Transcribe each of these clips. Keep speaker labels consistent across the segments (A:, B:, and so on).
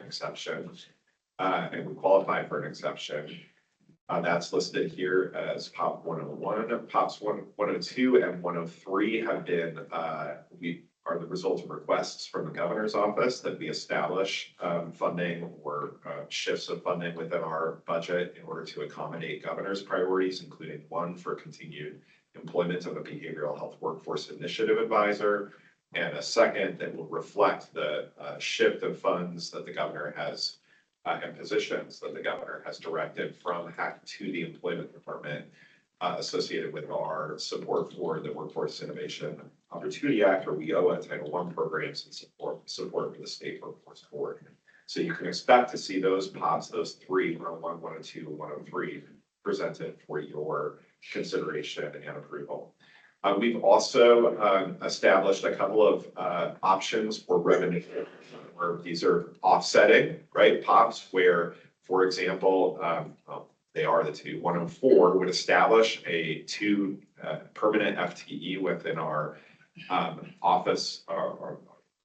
A: exception, and we qualify for an exception. That's listed here as POP 101, POPs 102 and 103 have been, are the result of requests from the governor's office that we establish funding or shifts of funding within our budget in order to accommodate governor's priorities, including one for continued employment of a behavioral health workforce initiative advisor, and a second that will reflect the shift of funds that the governor has and positions that the governor has directed from HECC to the employment department associated with our support for the Workforce Innovation Opportunity Act, or WIOA Title I programs and support for the State Workforce Board. So you can expect to see those POPs, those three, 101, 102, and 103, presented for your consideration and approval. We've also established a couple of options for revenue, where these are offsetting, right? POPs, where, for example, they are the two. 104 would establish a permanent FTE within our office, or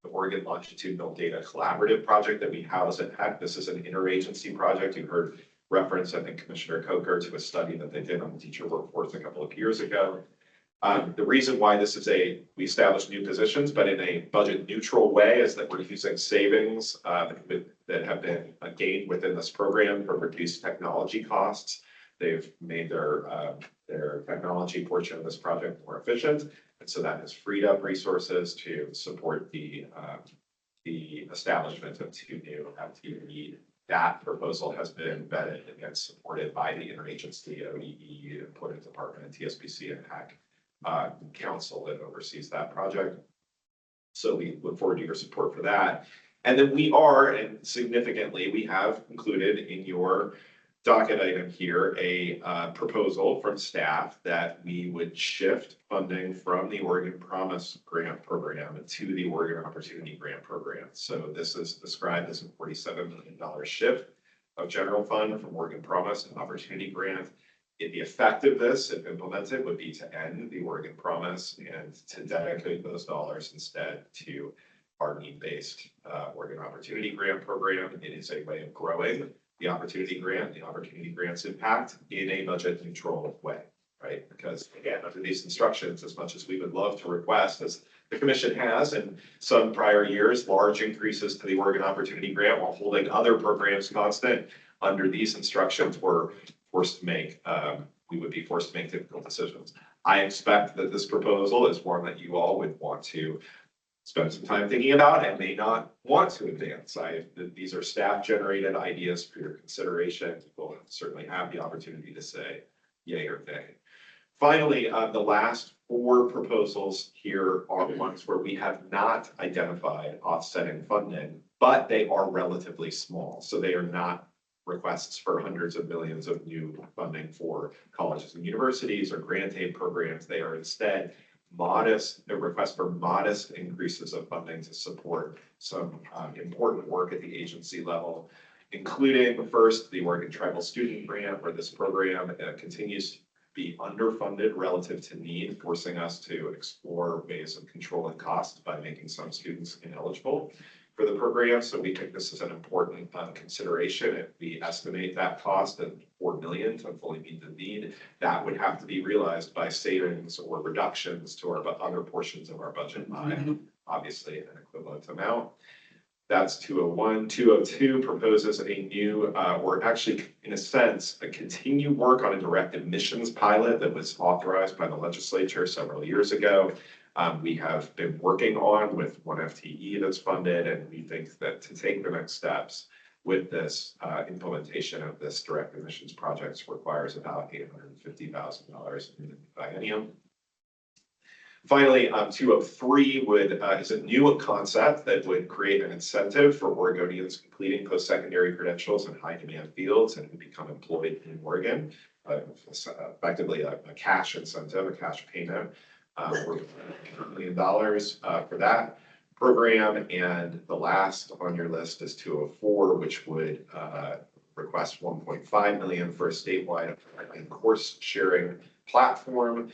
A: the Oregon Longitudinal Data Collaborative project that we house at HECC. This is an interagency project. You heard reference, I think, Commissioner Coker, to a study that they did on the teacher workforce a couple of years ago. The reason why this is we established new positions, but in a budget neutral way, is that we're using savings that have been gained within this program for reduced technology costs. They've made their technology portion of this project more efficient, and so that has freed up resources to support the establishment of two new FTE. That proposal has been vetted and supported by the interagency, OEE, Employment Department, TSBC, and HECC council that oversees that project. So we look forward to your support for that. And then and significantly, we have included in your docket item here a proposal from staff that we would shift funding from the Oregon Promise Grant Program to the Oregon Opportunity Grant Program. So this is described as a $47 million shift of general fund from Oregon Promise and Opportunity Grant. The effect of this, if implemented, would be to end the Oregon Promise and to dedicate those dollars instead to our need-based Oregon Opportunity Grant Program. It is a way of growing the Opportunity Grant, the Opportunity Grant's impact in a budget neutral way, right? Because again, under these instructions, as much as we would love to request, as the Commission has in some prior years, large increases to the Oregon Opportunity Grant while holding other programs constant, under these instructions, we would be forced to make difficult decisions. I expect that this proposal is one that you all would want to spend some time thinking about and may not want to advance. These are staff generated ideas for your consideration. We'll certainly have the opportunity to say yay or nay. Finally, the last four proposals here are ones where we have not identified offsetting funding, but they are relatively small. So they are not requests for hundreds of millions of new funding for colleges and universities or grant aid programs. They are instead requests for modest increases of funding to support some important work at the agency level, including first the Oregon Tribal Student Grant, where this program continues to be underfunded relative to need, forcing us to explore ways of controlling costs by making some students ineligible for the program. So we think this is an important consideration. If we estimate that cost at $4 million to fully meet the need, that would have to be realized by savings or reductions to our other portions of our budget line, obviously an equivalent amount. That's 201. 202 proposes a new, or actually, in a sense, a continued work on a direct admissions pilot that was authorized by the legislature several years ago. We have been working on with one FTE that's funded, and we think that to take the next steps with this implementation of this direct admissions projects requires about $850,000 in the biennium. Finally, 203 is a new concept that would create an incentive for Oregonians completing post-secondary credentials in high-demand fields and who become employed in Oregon. Effectively a cash incentive, a cash payment. We're $1 million for that program, and the last on your list is 204, which would request $1.5 million for a statewide course sharing platform.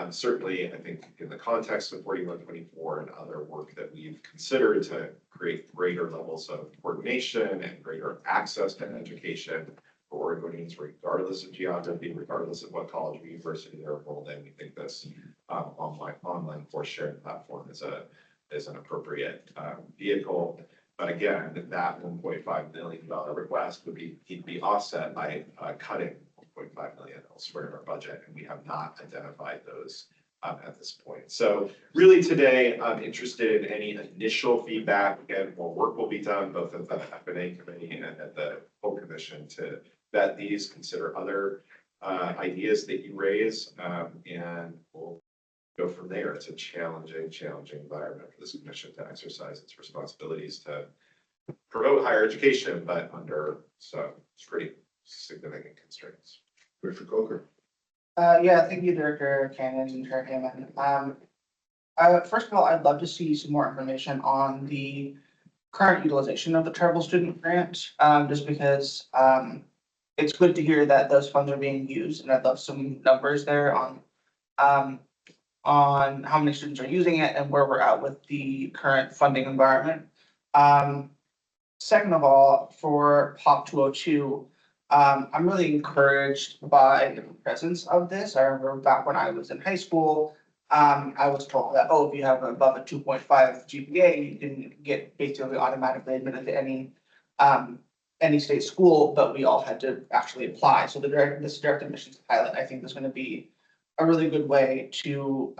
A: Certainly, I think in the context of 4124 and other work that we've considered to create greater levels of coordination and greater access to education for Oregonians, regardless of geography, regardless of what college or university they're enrolled in. We think this online course sharing platform is an appropriate vehicle. But again, that $1.5 million request would be offset by cutting $1.5 million elsewhere in our budget, and we have not identified those at this point. So really today, I'm interested in any initial feedback. Again, more work will be done both at the F&A committee and at the full commission to vet these, consider other ideas that you raise, and we'll go from there. It's a challenging environment for this commission to exercise its responsibilities to promote higher education, but under some pretty significant constraints.
B: Mr. Coker.
C: Yeah, thank you, Director Cannon and Chair Hammond. First of all, I'd love to see some more information on the current utilization of the travel student grant, just because it's good to hear that those funds are being used, and I'd love some numbers there on how many students are using it and where we're at with the current funding environment. Second of all, for POP 202, I'm really encouraged by the presence of this. I remember back when I was in high school, I was told that, oh, if you have above a 2.5 GPA, you can get basically automatically admitted to any state school, but we all had to actually apply. So this direct admissions pilot, I think, is going to be a really good way to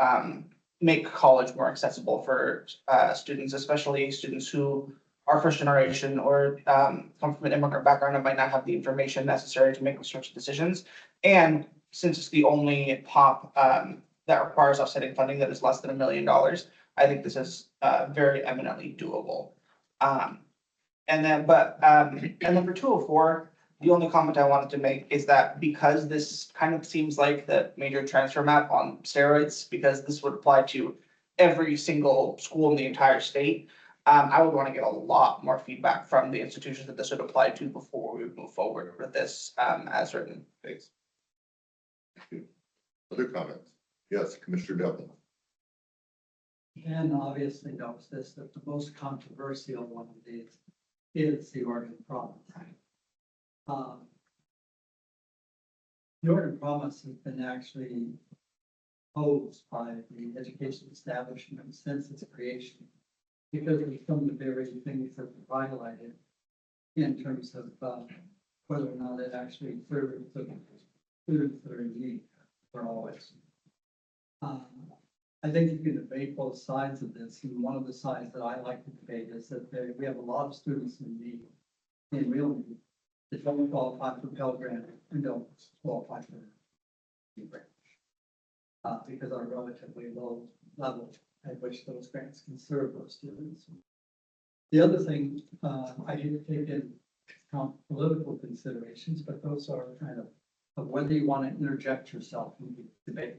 C: make college more accessible for students, especially students who are first generation or come from an immigrant background and might not have the information necessary to make those sorts of decisions. And since it's the only POP that requires offsetting funding that is less than $1 million, I think this is very eminently doable. And then for 204, the only comment I wanted to make is that because this kind of seems like the major transfer map on steroids, because this would apply to every single school in the entire state, I would want to get a lot more feedback from the institutions that this would apply to before we move forward with this as written.
A: Thanks.
B: Other comments? Yes, Commissioner Devlin.
D: And obviously knows this, that the most controversial one of these is the Oregon Promise. The Oregon Promise has been actually posed by the education establishment since its creation, because of some of the various things that were highlighted in terms of whether or not it actually serves the students that are in need for always. I think you can debate both sides of this, and one of the sides that I like to debate is that we have a lot of students in need, in real need, that don't qualify for Pell Grant and don't qualify for the grant because of our relatively low level at which those grants can serve those students. The other thing, I did take in account political considerations, but those are kind of whether you want to interject yourself in the debate.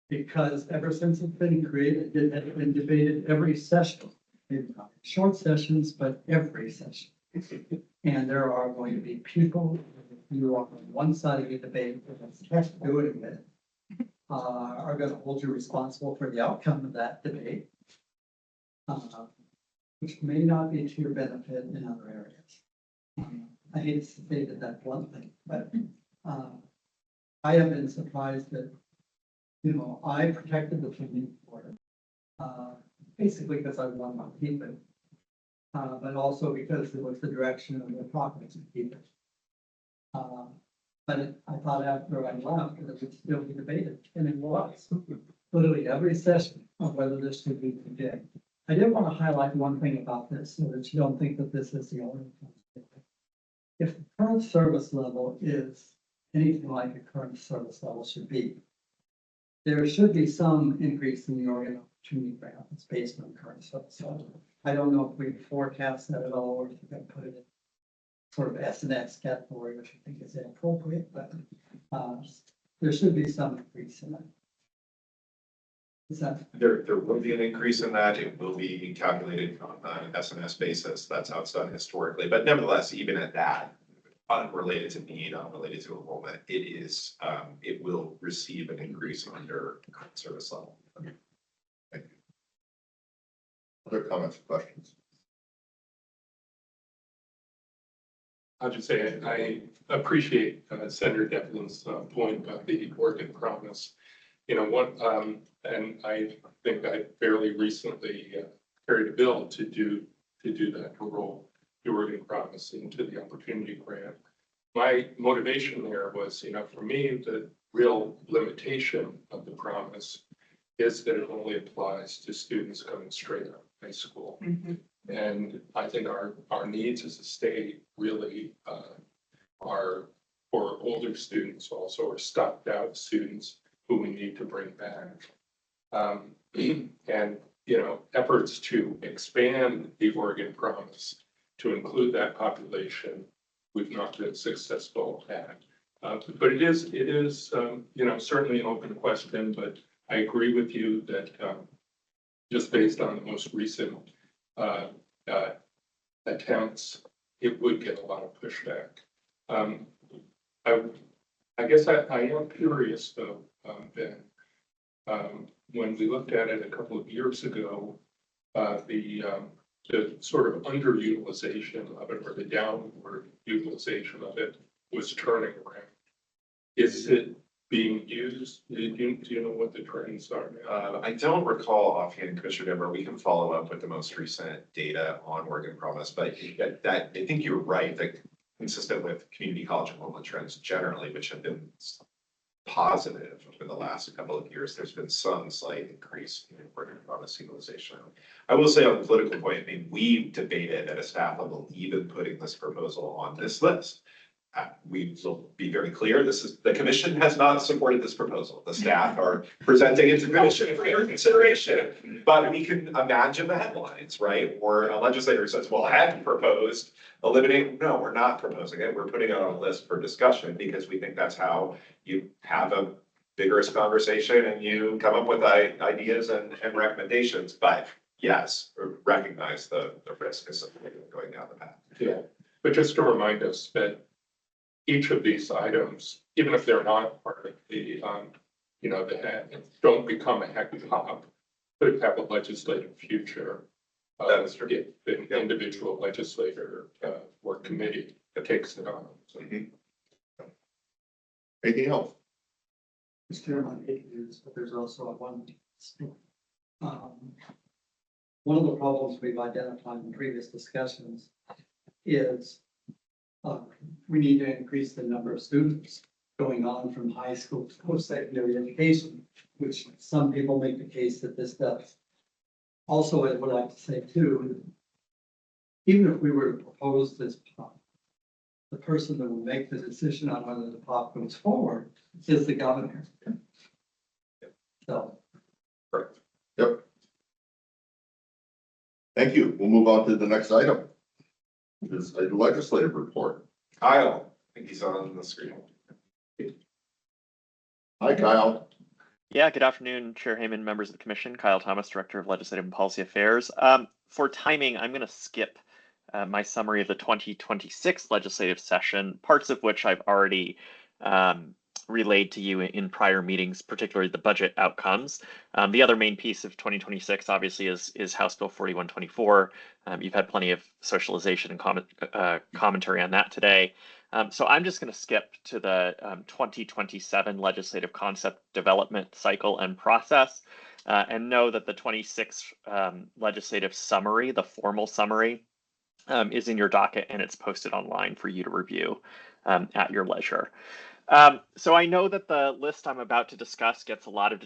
D: Because ever since it's been created, it has been debated every session, maybe not short sessions, but every session. And there are going to be people who are on one side of the debate that's doing it, are going to hold you responsible for the outcome of that debate, which may not be to your benefit in other areas. I hate to say that bluntly, but I have been surprised that, you know, I protected the funding for it, basically because I wanted to keep it, but also because it was the direction of the province to keep it. But I thought after I left that it would still be debated, and it was literally every session of whether this should be today. I did want to highlight one thing about this so that you don't think that this is the only thing. If the current service level is anything like a current service level should be, there should be some increase in the Oregon Opportunity Grant that's based on current service level. I don't know if we can forecast that at all, or if we can put it in sort of S&X category, which I think is inappropriate, but there should be some increase in that. Is that
A: There will be an increase in that. It will be calculated on an S&S basis. That's how it's done historically. But nevertheless, even at that, unrelated to need, unrelated to enrollment, it will receive an increase under current service level.
B: Thank you. Other comments or questions?
E: I'll just say I appreciate Senator Devlin's point about the Oregon promise. You know what, and I think I fairly recently carried a bill to do that, to roll the Oregon promise into the opportunity grant. My motivation there was, you know, for me, the real limitation of the promise is that it only applies to students coming straight out of high school. And I think our needs as a state really are for older students also, or stopped out students who we need to bring back. And, you know, efforts to expand the Oregon promise to include that population, we've not been successful at. But it is, you know, certainly an open question, but I agree with you that just based on the most recent attempts, it would get a lot of pushback. I guess I am curious though, Ben, when we looked at it a couple of years ago, the sort of underutilization of it, or the downward utilization of it, was turning around. Is it being used? Do you know what the trends are now?
A: I don't recall offhand, Commissioner Denver. We can follow up with the most recent data on Oregon Promise, but I think you're right, that consistent with community college enrollment trends generally, which have been positive over the last couple of years, there's been some slight increase in Oregon Promise utilization. I will say on the political point, I mean, we debated at a staff level, even putting this proposal on this list. We will be very clear, the commission has not supported this proposal. The staff are presenting it to commission for your consideration, but we can imagine the headlines, right? Or a legislator says, well, I hadn't proposed eliminating. No, we're not proposing it. We're putting it on a list for discussion because we think that's how you have a vigorous conversation and you come up with ideas and recommendations. But yes, recognize the risk is going down the path.
E: Yeah, but just to remind us that each of these items, even if they're not part of the, you know, don't become a HECC, could have a legislative future.
A: That is true.
E: If an individual legislator or committee takes it on. So,
B: Anything else?
D: Mr. Chairman, it is, but there's also one of the problems we've identified in previous discussions is we need to increase the number of students going on from high school to post-secondary education, which some people make the case that this does. Also, I would like to say too, even if we were to propose this POP, the person that will make the decision on whether the POP goes forward is the governor. So.
A: Correct.
B: Yep. Thank you. We'll move on to the next item. This is a legislative report.
A: Kyle, I think he's on the screen.
B: Hi, Kyle.
F: Yeah, good afternoon, Chair Heyman, members of the Commission. Kyle Thomas, Director of Legislative and Policy Affairs. For timing, I'm going to skip my summary of the 2026 legislative session, parts of which I've already relayed to you in prior meetings, particularly the budget outcomes. The other main piece of 2026, obviously, is House Bill 4124. You've had plenty of socialization and commentary on that today. So I'm just going to skip to the 2027 legislative concept development cycle and process, and know that the 26 legislative summary, the formal summary, is in your docket and it's posted online for you to review at your leisure. So I know that the list I'm about to discuss gets a lot of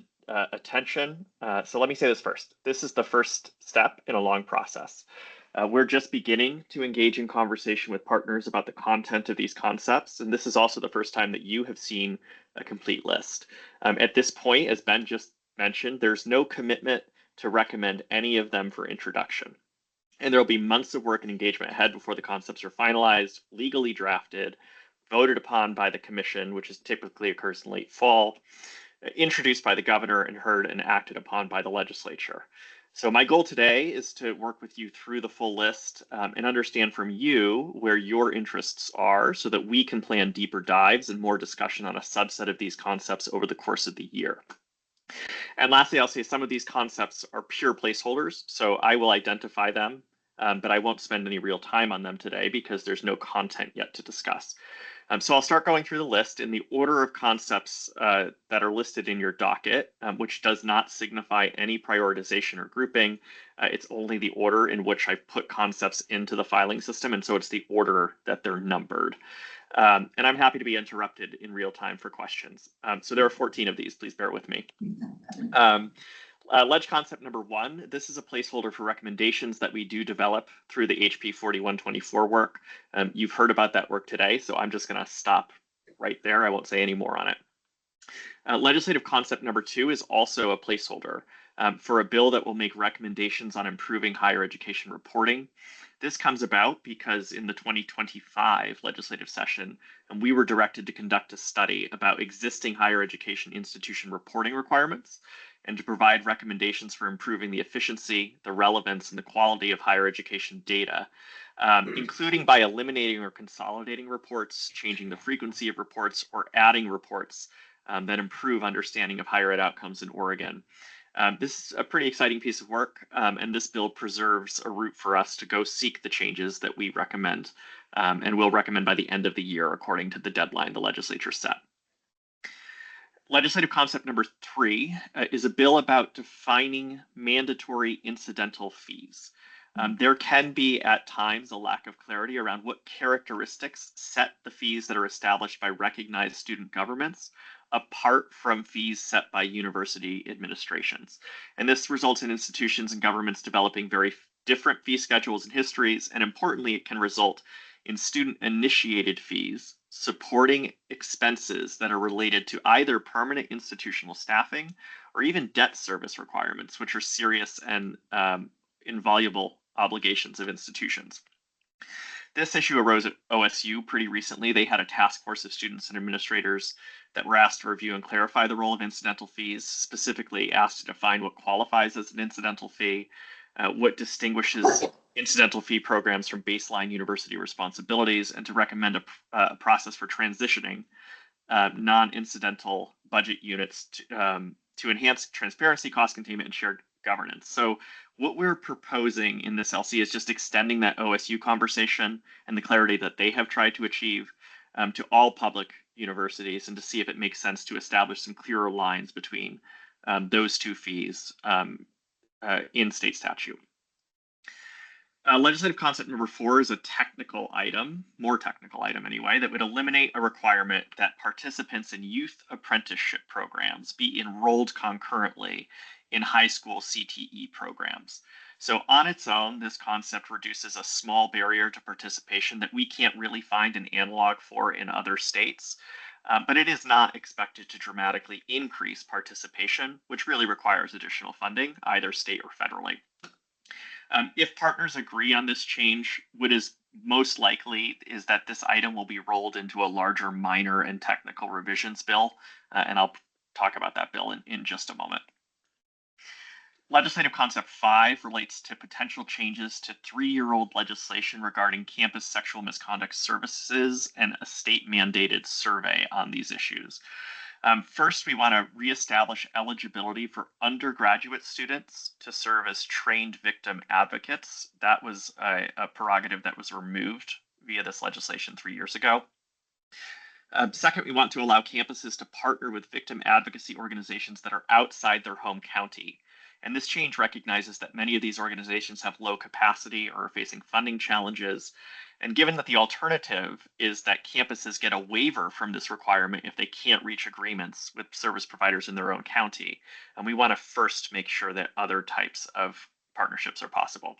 F: attention. So let me say this first. This is the first step in a long process. We're just beginning to engage in conversation with partners about the content of these concepts, and this is also the first time that you have seen a complete list. At this point, as Ben just mentioned, there's no commitment to recommend any of them for introduction. And there will be months of work and engagement ahead before the concepts are finalized, legally drafted, voted upon by the commission, which is typically occurs in late fall, introduced by the governor, and heard and acted upon by the legislature. So my goal today is to work with you through the full list and understand from you where your interests are so that we can plan deeper dives and more discussion on a subset of these concepts over the course of the year. And lastly, I'll say some of these concepts are pure placeholders, so I will identify them but I won't spend any real time on them today because there's no content yet to discuss. So I'll start going through the list in the order of concepts that are listed in your docket, which does not signify any prioritization or grouping. It's only the order in which I've put concepts into the filing system, and so it's the order that they're numbered. And I'm happy to be interrupted in real time for questions. So there are 14 of these, please bear with me. Ledge concept number 1, this is a placeholder for recommendations that we do develop through the HP 4124 work. You've heard about that work today, so I'm just going to stop right there. I won't say any more on it. Legislative concept number 2 is also a placeholder for a bill that will make recommendations on improving higher education reporting. This comes about because in the 2025 legislative session, we were directed to conduct a study about existing higher education institution reporting requirements and to provide recommendations for improving the efficiency, the relevance, and the quality of higher education data, including by eliminating or consolidating reports, changing the frequency of reports, or adding reports that improve understanding of higher ed outcomes in Oregon. This is a pretty exciting piece of work, and this bill preserves a route for us to go seek the changes that we recommend, and will recommend by the end of the year according to the deadline the legislature set. Legislative concept number 3 is a bill about defining mandatory incidental fees. There can be at times a lack of clarity around what characteristics set the fees that are established by recognized student governments apart from fees set by university administrations. And this results in institutions and governments developing very different fee schedules and histories, and importantly, it can result in student-initiated fees supporting expenses that are related to either permanent institutional staffing or even debt service requirements, which are serious and invaluable obligations of institutions. This issue arose at OSU pretty recently. They had a task force of students and administrators that were asked to review and clarify the role of incidental fees, specifically asked to define what qualifies as an incidental fee, what distinguishes incidental fee programs from baseline university responsibilities, and to recommend a process for transitioning non-incidental budget units to enhance transparency, cost containment, and shared governance. So what we're proposing in this LC is just extending that OSU conversation and the clarity that they have tried to achieve to all public universities, and to see if it makes sense to establish some clearer lines between those two fees in state statute. Legislative concept number 4 is a technical item, more technical item anyway, that would eliminate a requirement that participants in youth apprenticeship programs be enrolled concurrently in high school CTE programs. So on its own, this concept reduces a small barrier to participation that we can't really find an analog for in other states, but it is not expected to dramatically increase participation, which really requires additional funding, either state or federally. If partners agree on this change, what is most likely is that this item will be rolled into a larger minor and technical revisions bill, and I'll talk about that bill in just a moment. Legislative concept 5 relates to potential changes to 3-year-old legislation regarding campus sexual misconduct services and a state mandated survey on these issues. First, we want to reestablish eligibility for undergraduate students to serve as trained victim advocates. That was a prerogative that was removed via this legislation 3 years ago. Second, we want to allow campuses to partner with victim advocacy organizations that are outside their home county. And this change recognizes that many of these organizations have low capacity or are facing funding challenges. And given that the alternative is that campuses get a waiver from this requirement if they can't reach agreements with service providers in their own county, and we want to first make sure that other types of partnerships are possible.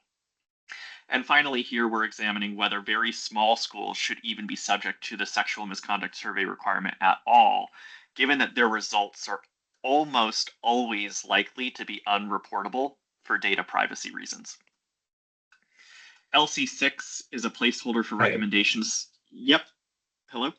F: And finally, here we're examining whether very small schools should even be subject to the sexual misconduct survey requirement at all, given that their results are almost always likely to be unreportable for data privacy reasons. LC6 is a placeholder for recommendations. Yep. Hello.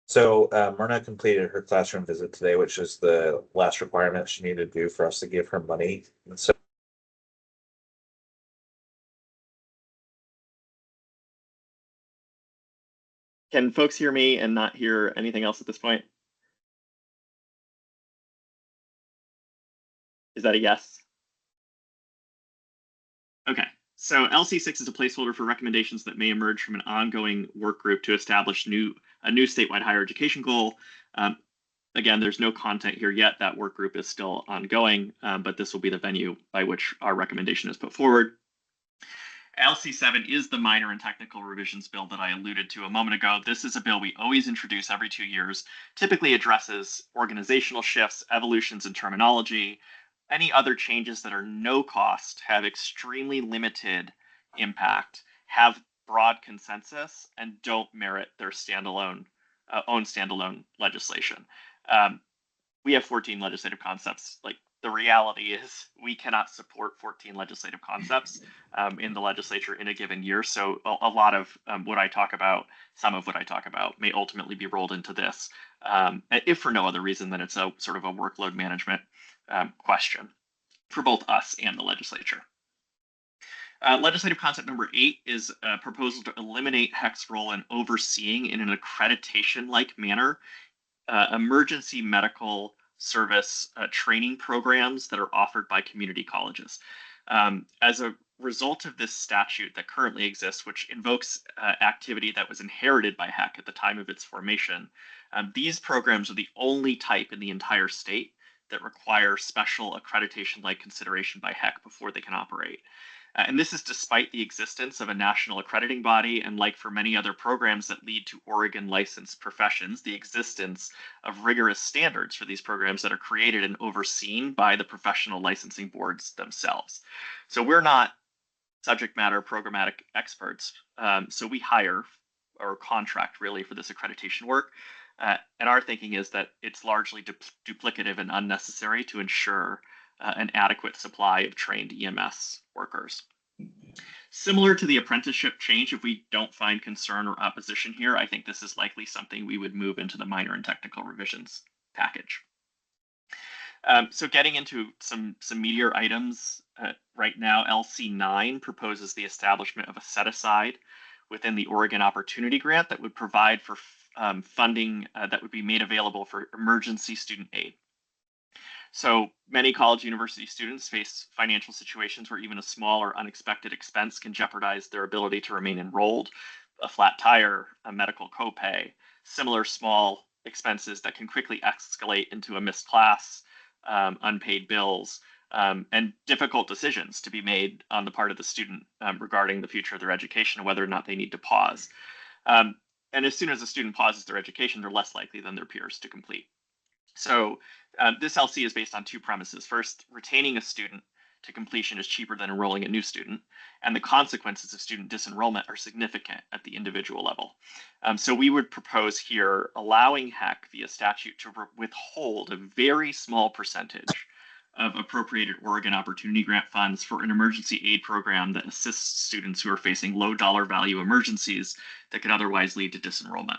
G: So Myrna completed her classroom visit today, which is the last requirement she needed to do for us to give her money. And so
F: Can folks hear me and not hear anything else at this point? Is that a yes? Okay, so LC6 is a placeholder for recommendations that may emerge from an ongoing work group to establish a new statewide higher education goal. Again, there's no content here yet. That work group is still ongoing, but this will be the venue by which our recommendation is put forward. LC7 is the minor and technical revisions bill that I alluded to a moment ago. This is a bill we always introduce every 2 years, typically addresses organizational shifts, evolutions in terminology. Any other changes that are no cost, have extremely limited impact, have broad consensus, and don't merit their own standalone legislation. We have 14 legislative concepts. Like, the reality is we cannot support 14 legislative concepts in the legislature in a given year. So a lot of what I talk about, some of what I talk about, may ultimately be rolled into this, if for no other reason than it's a sort of a workload management question for both us and the legislature. Legislative concept number 8 is a proposal to eliminate HECC's role in overseeing in an accreditation-like manner emergency medical service training programs that are offered by community colleges. As a result of this statute that currently exists, which invokes activity that was inherited by HECC at the time of its formation, these programs are the only type in the entire state that require special accreditation-like consideration by HECC before they can operate. And this is despite the existence of a national accrediting body, and like for many other programs that lead to Oregon licensed professions, the existence of rigorous standards for these programs that are created and overseen by the professional licensing boards themselves. So we're not subject matter programmatic experts. So we hire or contract really for this accreditation work. And our thinking is that it's largely duplicative and unnecessary to ensure an adequate supply of trained EMS workers. Similar to the apprenticeship change, if we don't find concern or opposition here, I think this is likely something we would move into the minor and technical revisions package. So getting into some meatier items right now, LC9 proposes the establishment of a set aside within the Oregon Opportunity Grant that would provide for funding that would be made available for emergency student aid. So many college university students face financial situations where even a small or unexpected expense can jeopardize their ability to remain enrolled. A flat tire, a medical copay, similar small expenses that can quickly escalate into a missed class, unpaid bills, and difficult decisions to be made on the part of the student regarding the future of their education, whether or not they need to pause. And as soon as a student pauses their education, they're less likely than their peers to complete. So this LC is based on 2 premises. First, retaining a student to completion is cheaper than enrolling a new student, and the consequences of student disenrollment are significant at the individual level. So we would propose here allowing HECC via statute to withhold a very small percentage of appropriated Oregon Opportunity Grant funds for an emergency aid program that assists students who are facing low dollar value emergencies that could otherwise lead to disenrollment.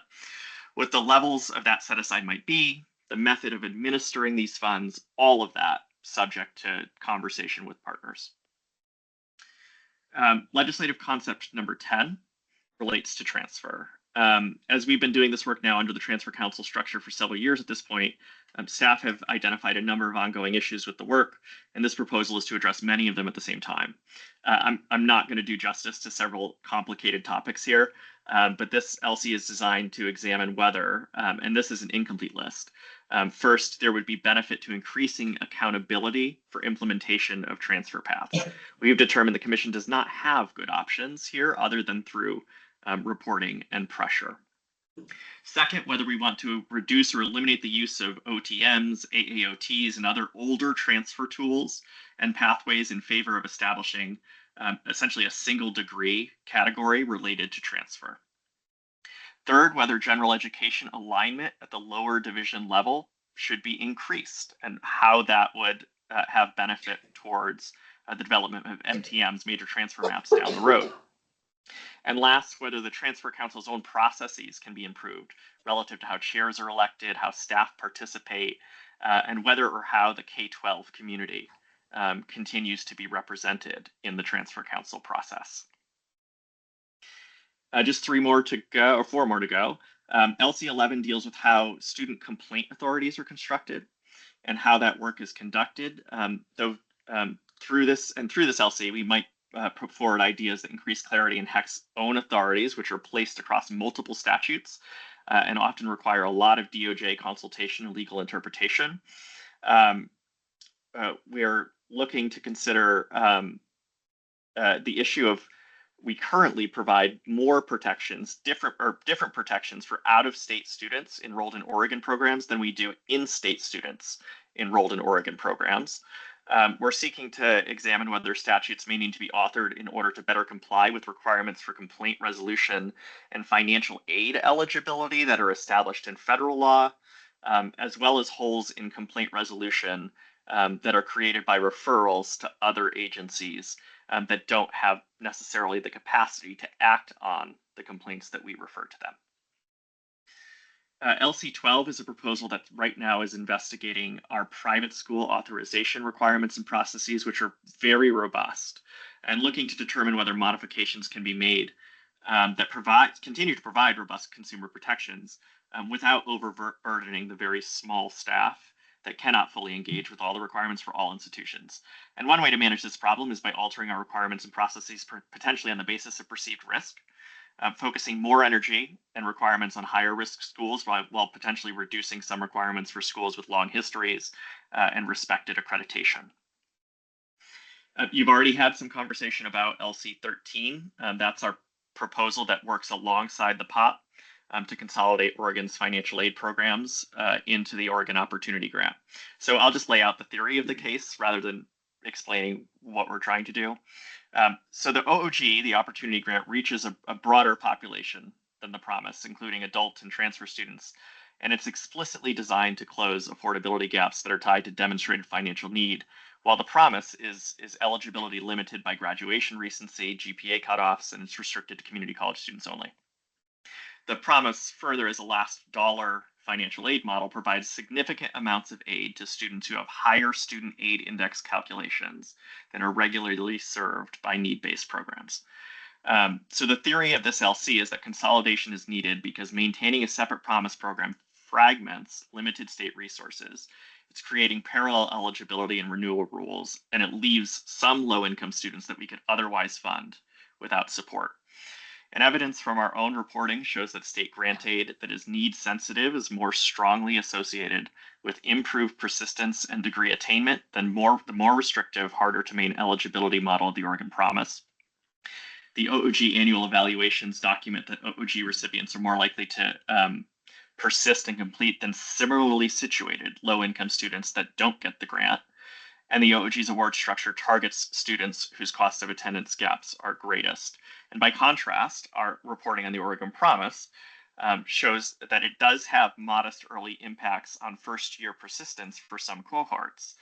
F: What the levels of that set aside might be, the method of administering these funds, all of that subject to conversation with partners. Legislative concept number 10 relates to transfer. As we've been doing this work now under the Transfer Council structure for several years at this point, staff have identified a number of ongoing issues with the work, and this proposal is to address many of them at the same time. I'm not going to do justice to several complicated topics here, but this LC is designed to examine whether, and this is an incomplete list, first, there would be benefit to increasing accountability for implementation of transfer paths. We have determined the Commission does not have good options here other than through reporting and pressure. Second, whether we want to reduce or eliminate the use of OTMs, AAOTs, and other older transfer tools and pathways in favor of establishing essentially a single degree category related to transfer. Third, whether general education alignment at the lower division level should be increased and how that would have benefit towards the development of MTMs, major transfer maps, down the road. And last, whether the Transfer Council's own processes can be improved relative to how chairs are elected, how staff participate, and whether or how the K-12 community continues to be represented in the Transfer Council process. Just 4 more to go. LC11 deals with how student complaint authorities are constructed and how that work is conducted. Through this LC, we might put forward ideas that increase clarity in HEC's own authorities, which are placed across multiple statutes and often require a lot of DOJ consultation and legal interpretation. We are looking to consider the issue of we currently provide more protections, different protections for out-of-state students enrolled in Oregon programs than we do in-state students enrolled in Oregon programs. We're seeking to examine whether statutes may need to be authored in order to better comply with requirements for complaint resolution and financial aid eligibility that are established in federal law, as well as holes in complaint resolution that are created by referrals to other agencies that don't have necessarily the capacity to act on the complaints that we refer to them. LC 12 is a proposal that right now is investigating our private school authorization requirements and processes, which are very robust, and looking to determine whether modifications can be made that continue to provide robust consumer protections without overburdening the very small staff that cannot fully engage with all the requirements for all institutions. And one way to manage this problem is by altering our requirements and processes potentially on the basis of perceived risk, focusing more energy and requirements on higher risk schools while potentially reducing some requirements for schools with long histories and respected accreditation. You've already had some conversation about LC 13. That's our proposal that works alongside the POP to consolidate Oregon's financial aid programs into the Oregon Opportunity Grant. So I'll just lay out the theory of the case rather than explaining what we're trying to do. So the OOG, the Opportunity Grant, reaches a broader population than the promise, including adult and transfer students, and it's explicitly designed to close affordability gaps that are tied to demonstrated financial need, while the promise is eligibility limited by graduation recency, GPA cutoffs, and it's restricted to community college students only. The promise, further, as a last dollar financial aid model, provides significant amounts of aid to students who have higher student aid index calculations than are regularly served by need-based programs. So the theory of this LC is that consolidation is needed because maintaining a separate promise program fragments limited state resources. It's creating parallel eligibility and renewal rules, and it leaves some low-income students that we could otherwise fund without support. And evidence from our own reporting shows that state grant aid that is need sensitive is more strongly associated with improved persistence and degree attainment than the more restrictive, harder to maintain eligibility model of the Oregon Promise. The OOG annual evaluations document that OOG recipients are more likely to persist and complete than similarly situated low-income students that don't get the grant. And the OOG's award structure targets students whose cost of attendance gaps are greatest. And by contrast, our reporting on the Oregon Promise shows that it does have modest early impacts on first-year persistence for some cohorts,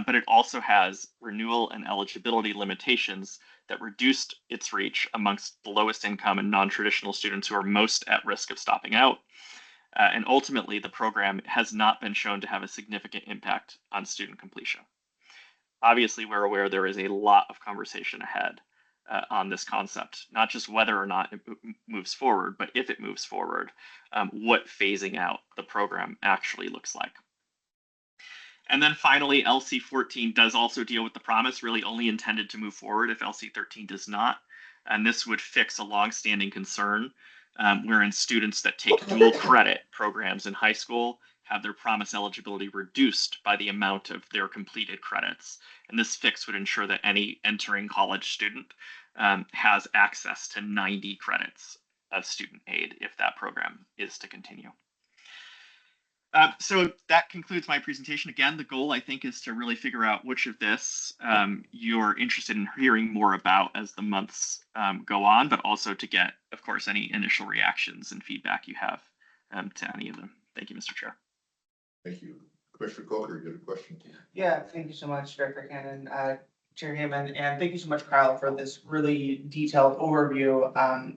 F: but it also has renewal and eligibility limitations that reduced its reach amongst the lowest income and non-traditional students who are most at risk of stopping out. And ultimately, the program has not been shown to have a significant impact on student completion. Obviously, we're aware there is a lot of conversation ahead on this concept, not just whether or not it moves forward, but if it moves forward, what phasing out the program actually looks like. And then finally, LC 14 does also deal with the promise, really only intended to move forward if LC 13 does not. And this would fix a longstanding concern wherein students that take dual credit programs in high school have their promise eligibility reduced by the amount of their completed credits. And this fix would ensure that any entering college student has access to 90 credits of student aid if that program is to continue. So that concludes my presentation. Again, the goal, I think, is to really figure out which of this you're interested in hearing more about as the months go on, but also to get, of course, any initial reactions and feedback you have to any of them. Thank you, Mr. Chair.
B: Thank you. Commissioner Coker, you have a question?
C: Yeah, thank you so much, Director Cannon, Chair Heyman, and thank you so much, Kyle, for this really detailed overview.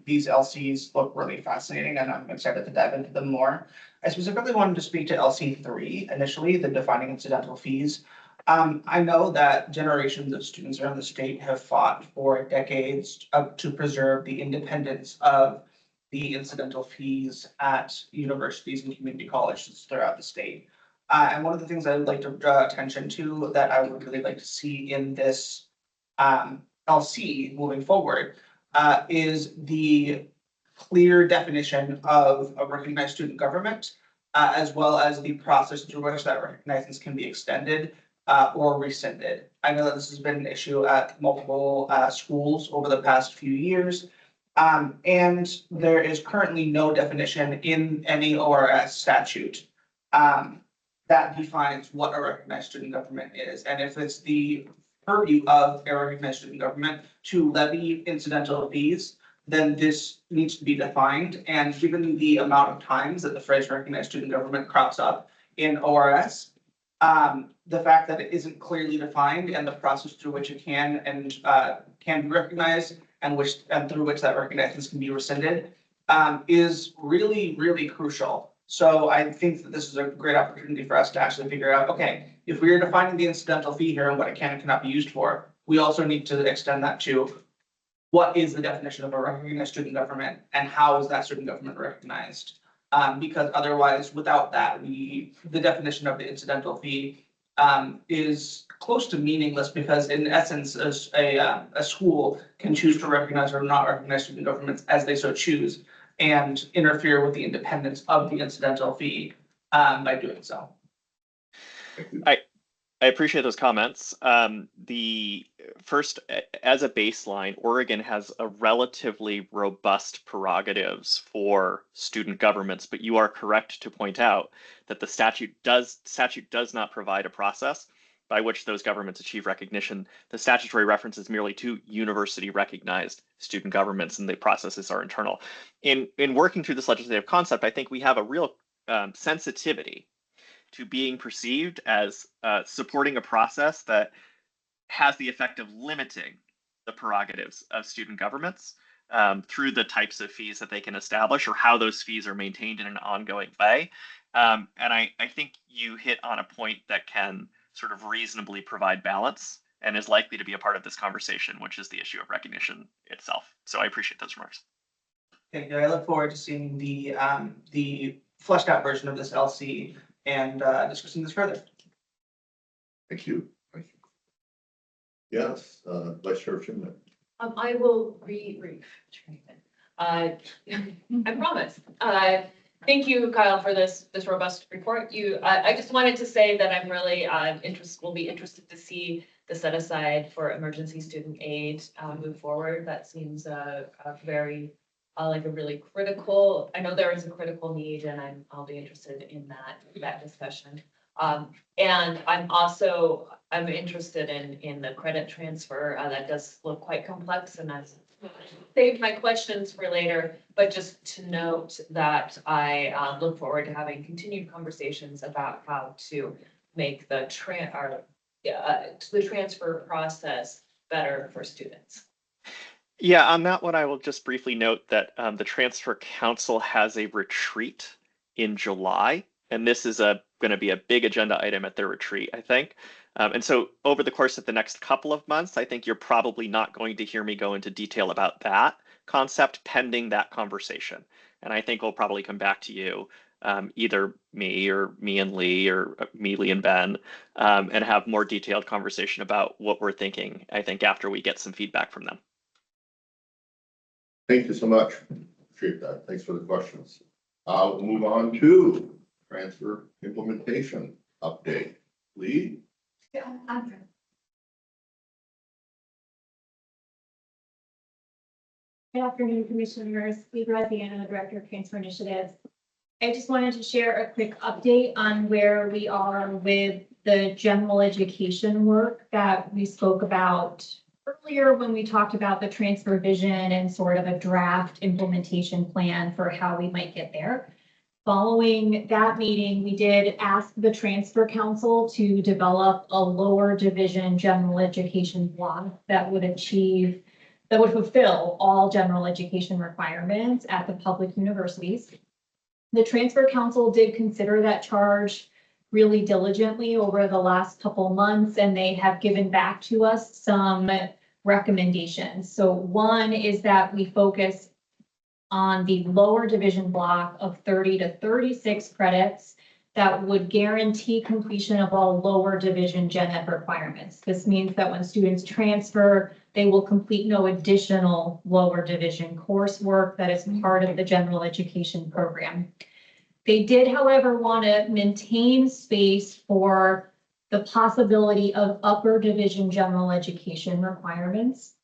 C: These LCs look really fascinating, and I'm excited to dive into them more. I specifically wanted to speak to LC 3 initially, the defining incidental fees. I know that generations of students around the state have fought for decades to preserve the independence of the incidental fees at universities and community colleges throughout the state. And one of the things I would like to draw attention to that I would really like to see in this LC moving forward, is the clear definition of a recognized student government, as well as the process through which that recognizance can be extended or rescinded. I know that this has been an issue at multiple schools over the past few years. And there is currently no definition in any ORS statute that defines what a recognized student government is. And if it's the purview of a recognized student government to levy incidental fees, then this needs to be defined. And given the amount of times that the phrase recognized student government crops up in ORS, the fact that it isn't clearly defined and the process through which it can be recognized and through which that recognition can be rescinded is really, really crucial. So I think that this is a great opportunity for us to actually figure out, okay, if we are defining the incidental fee here and what it can and cannot be used for, we also need to extend that to what is the definition of a recognized student government and how is that student government recognized? Because otherwise, without that, the definition of the incidental fee is close to meaningless, because in essence, a school can choose to recognize or not recognize student governments as they so choose and interfere with the independence of the incidental fee by doing so.
F: I appreciate those comments. The first, as a baseline, Oregon has a relatively robust prerogatives for student governments, but you are correct to point out that the statute does not provide a process by which those governments achieve recognition. The statutory reference is merely to university recognized student governments, and the processes are internal. In working through this legislative concept, I think we have a real sensitivity to being perceived as supporting a process that has the effect of limiting the prerogatives of student governments through the types of fees that they can establish or how those fees are maintained in an ongoing way. And I think you hit on a point that can sort of reasonably provide balance and is likely to be a part of this conversation, which is the issue of recognition itself. So I appreciate those remarks.
C: Thank you. I look forward to seeing the fleshed out version of this LC and discussing this further.
B: Thank you. Thank you. Yes, Vice Chair Schindler.
H: I will be brief. I promise. Thank you, Kyle, for this robust report. I just wanted to say that I'm really will be interested to see the set aside for emergency student aid move forward. That seems a very like a really critical. I know there is a critical need, and I'll be interested in that discussion. And I'm interested in the credit transfer. That does look quite complex, and I've saved my questions for later. But just to note that I look forward to having continued conversations about how to make the transfer process better for students.
F: Yeah, on that one, I will just briefly note that the Transfer Council has a retreat in July, and this is going to be a big agenda item at their retreat, I think. And so over the course of the next couple of months, I think you're probably not going to hear me go into detail about that concept pending that conversation. And I think we'll probably come back to you, either me and Lee or me, Lee and Ben, and have more detailed conversation about what we're thinking, I think, after we get some feedback from them.
B: Thank you so much. Appreciate that. Thanks for the questions. We'll move on to transfer implementation update. Lee?
I: Yeah, Andrew. Good afternoon, Commissioners. Lee Graziano, the Director of Transfer Initiatives. I just wanted to share a quick update on where we are with the general education work that we spoke about earlier when we talked about the transfer vision and sort of a draft implementation plan for how we might get there. Following that meeting, we did ask the Transfer Council to develop a lower division general education block that would fulfill all general education requirements at the public universities. The Transfer Council did consider that charge really diligently over the last couple months, and they have given back to us some recommendations. So one is that we focus on the lower division block of 30 to 36 credits that would guarantee completion of all lower division gen ed requirements. This means that when students transfer, they will complete no additional lower division coursework that is part of the general education program. They did, however, want to maintain space for the possibility of upper division general education requirements.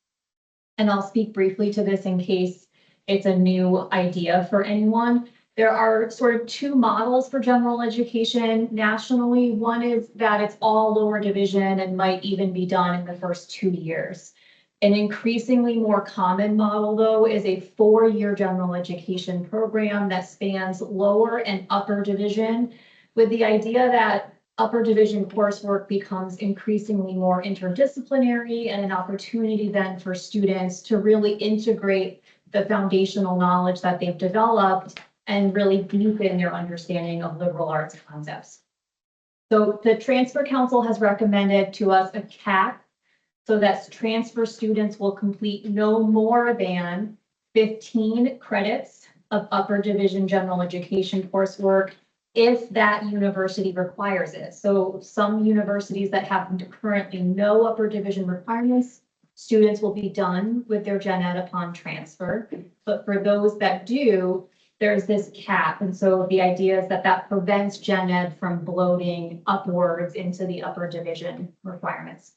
I: And I'll speak briefly to this in case it's a new idea for anyone. There are sort of two models for general education nationally. One is that it's all lower division and might even be done in the first 2 years. An increasingly more common model, though, is a 4-year general education program that spans lower and upper division, with the idea that upper division coursework becomes increasingly more interdisciplinary and an opportunity then for students to really integrate the foundational knowledge that they've developed and really deepen their understanding of liberal arts concepts. So the Transfer Council has recommended to us a HECC so that transfer students will complete no more than 15 credits of upper division general education coursework if that university requires it. So some universities that have currently no upper division requirements, students will be done with their gen ed upon transfer. But for those that do, there's this cap. And so the idea is that that prevents gen ed from bloating upwards into the upper division requirements.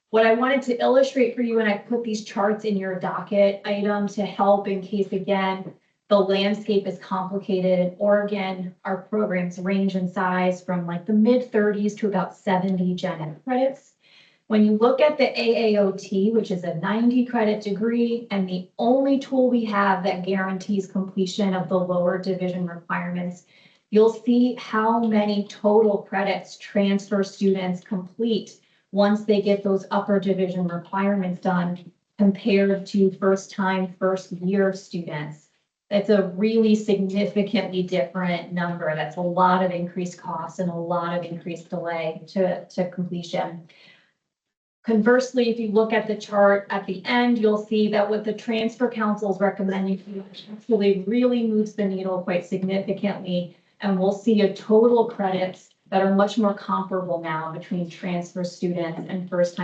I: What I wanted to illustrate for you, and I put these charts in your docket item to help in case, again, the landscape is complicated. In Oregon, our programs range in size from like the mid-30s to about 70 gen ed credits. When you look at the AAOT, which is a 90 credit degree, and the only tool we have that guarantees completion of the lower division requirements, you'll see how many total credits transfer students complete once they get those upper division requirements done compared to first year students. That's a really significantly different number. That's a lot of increased costs and a lot of increased delay to completion. Conversely, if you look at the chart at the end, you'll see that what the Transfer Council is recommending actually really moves the needle quite significantly. And we'll see a total credits that are much more comparable now between transfer students and first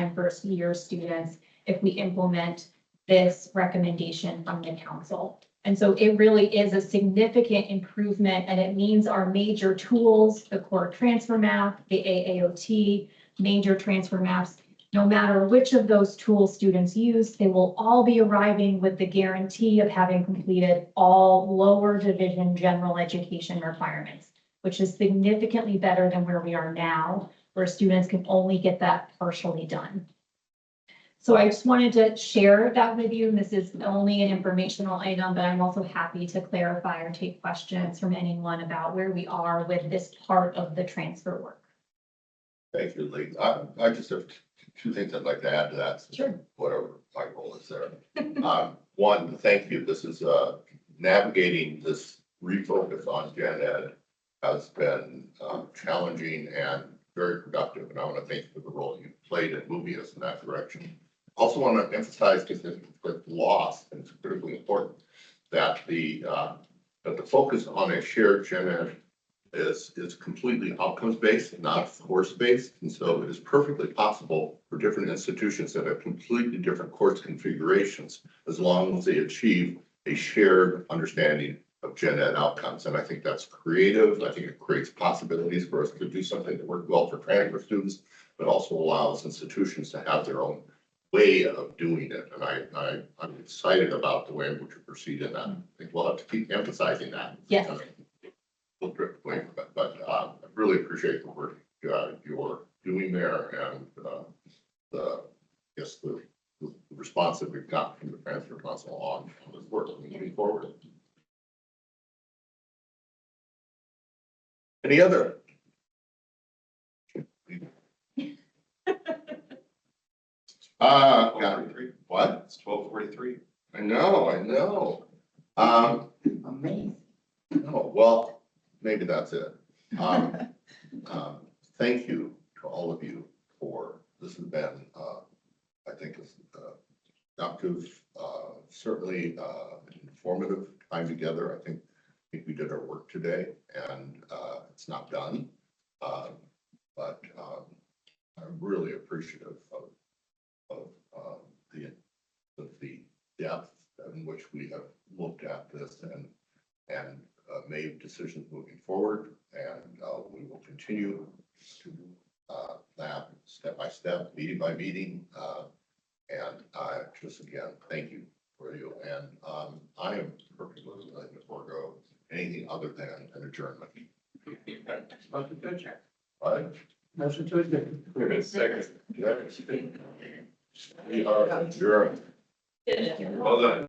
I: year students if we implement this recommendation from the council. And so it really is a significant improvement, and it means our major tools, the core transfer map, the AAOT, major transfer maps, no matter which of those tools students use, they will all be arriving with the guarantee of having completed all lower division general education requirements, which is significantly better than where we are now, where students can only get that partially done. So I just wanted to share that with you. This is only an informational item, but I'm also happy to clarify or take questions from anyone about where we are with this part of the transfer work.
B: Thank you, Lee. I just have two things I'd like to add to that.
I: Sure.
B: Whatever my role is there. One, thank you. This is navigating this refocus on gen ed has been challenging and very productive. And I want to thank you for the role you played in moving us in that direction. Also want to emphasize, because it's lost and it's critically important, that the focus on a shared gen ed is completely outcomes based, not course based. And so it is perfectly possible for different institutions that have completely different course configurations, as long as they achieve a shared understanding of gen ed outcomes. And I think that's creative. I think it creates possibilities for us to do something that works well for transfer students, but also allows institutions to have their own way of doing it. And I'm excited about the way in which we proceed in that. I think we'll have to keep emphasizing that.
I: Yes.
B: But I really appreciate the work you're doing there, and the response that we've got from the Transfer Council on this work moving forward. Any other? What?
A: It's 12:43.
B: I know.
C: Amazing.
B: Oh, well, maybe that's it. Thank you to all of you for, this has been, I think, productive, certainly informative time together. I think we did our work today, and it's not done. But I'm really appreciative of the depth in which we have looked at this and made decisions moving forward. And we will continue to that step by step, meeting by meeting. And just again, thank you for you. And I am perfectly willing to forego anything other than an adjournment.
C: Motion to adjourn.
B: Right?
C: Motion to adjourn.
E: Second.
B: We are adjourned.
A: Well done.